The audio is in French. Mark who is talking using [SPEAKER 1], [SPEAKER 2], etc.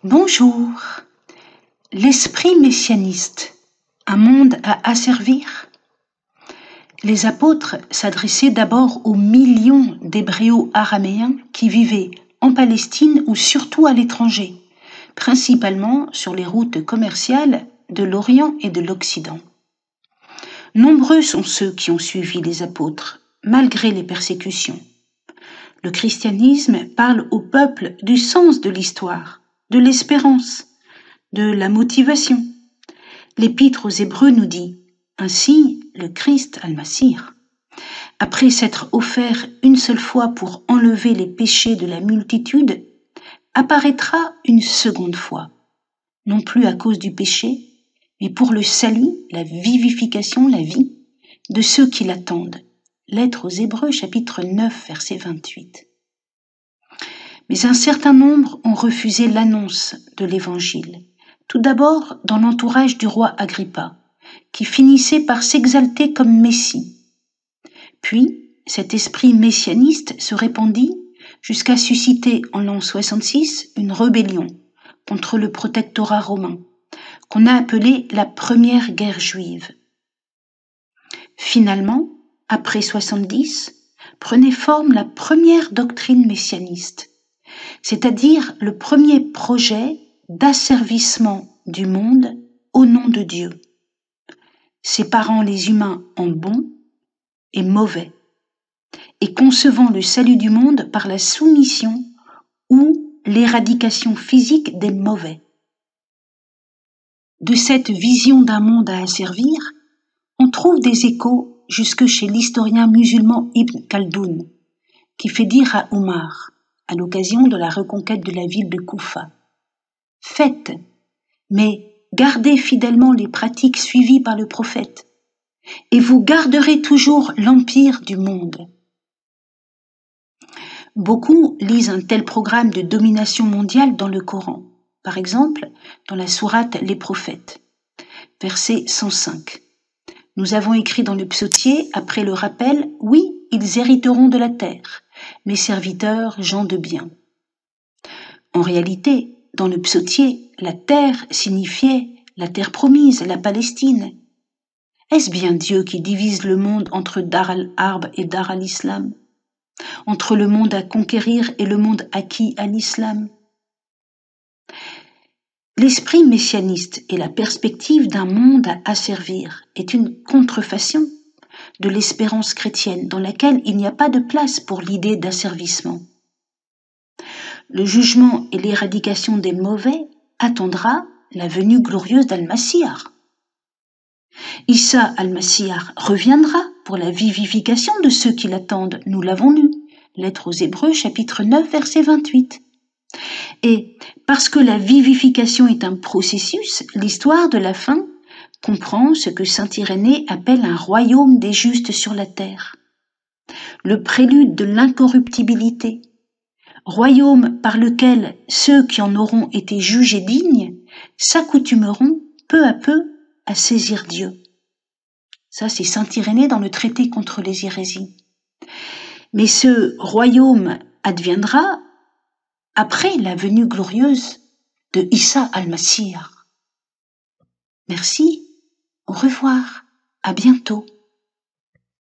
[SPEAKER 1] Bonjour. L'esprit messianiste, un monde à asservir? Les apôtres s'adressaient d'abord aux millions d'Hébréo-araméens qui vivaient en Palestine ou surtout à l'étranger, principalement sur les routes commerciales de l'Orient et de l'Occident. Nombreux sont ceux qui ont suivi les apôtres, malgré les persécutions. Le christianisme parle au peuple du sens de l'histoire, de l'espérance, de la motivation. L'Épître aux Hébreux nous dit « Ainsi, le Christ al-Masir, après s'être offert une seule fois pour enlever les péchés de la multitude, apparaîtra une seconde fois, non plus à cause du péché, mais pour le salut, la vivification, la vie de ceux qui l'attendent. » Lettre aux Hébreux, chapitre 9, verset 28. Mais un certain nombre ont refusé l'annonce de l'Évangile, tout d'abord dans l'entourage du roi Agrippa, qui finissait par s'exalter comme Messie. Puis, cet esprit messianiste se répandit jusqu'à susciter en l'an 66 une rébellion contre le protectorat romain, qu'on a appelée la première guerre juive. Finalement, après 70, prenait forme la première doctrine messianiste, c'est-à-dire le premier projet d'asservissement du monde au nom de Dieu, séparant les humains en bons et mauvais, et concevant le salut du monde par la soumission ou l'éradication physique des mauvais. De cette vision d'un monde à asservir, on trouve des échos jusque chez l'historien musulman Ibn Khaldoun, qui fait dire à Omar, à l'occasion de la reconquête de la ville de Koufa, « Faites, mais gardez fidèlement les pratiques suivies par le prophète, et vous garderez toujours l'empire du monde. » Beaucoup lisent un tel programme de domination mondiale dans le Coran, par exemple dans la sourate Les Prophètes, verset 105. Nous avons écrit dans le psautier, après le rappel, « Oui, ils hériteront de la terre, mes serviteurs, gens de bien. » En réalité, dans le psautier, la terre signifiait la terre promise, la Palestine. Est-ce bien Dieu qui divise le monde entre Dar al-Harb et Dar al-Islam, entre le monde à conquérir et le monde acquis à l'islam? L'esprit messianiste et la perspective d'un monde à asservir est une contrefaçon de l'espérance chrétienne dans laquelle il n'y a pas de place pour l'idée d'asservissement. Le jugement et l'éradication des mauvais attendra la venue glorieuse d'Al-Masihar. Issa al-Masihar reviendra pour la vivification de ceux qui l'attendent, nous l'avons lu, lettre aux Hébreux, chapitre 9, verset 28. Et parce que la vivification est un processus, l'histoire de la fin comprend ce que saint Irénée appelle un royaume des justes sur la terre, le prélude de l'incorruptibilité, royaume par lequel ceux qui en auront été jugés dignes s'accoutumeront peu à peu à saisir Dieu. Ça, c'est saint Irénée dans le traité contre les hérésies. Mais ce royaume adviendra après la venue glorieuse de Issa al-Masihar. Merci, au revoir, à bientôt.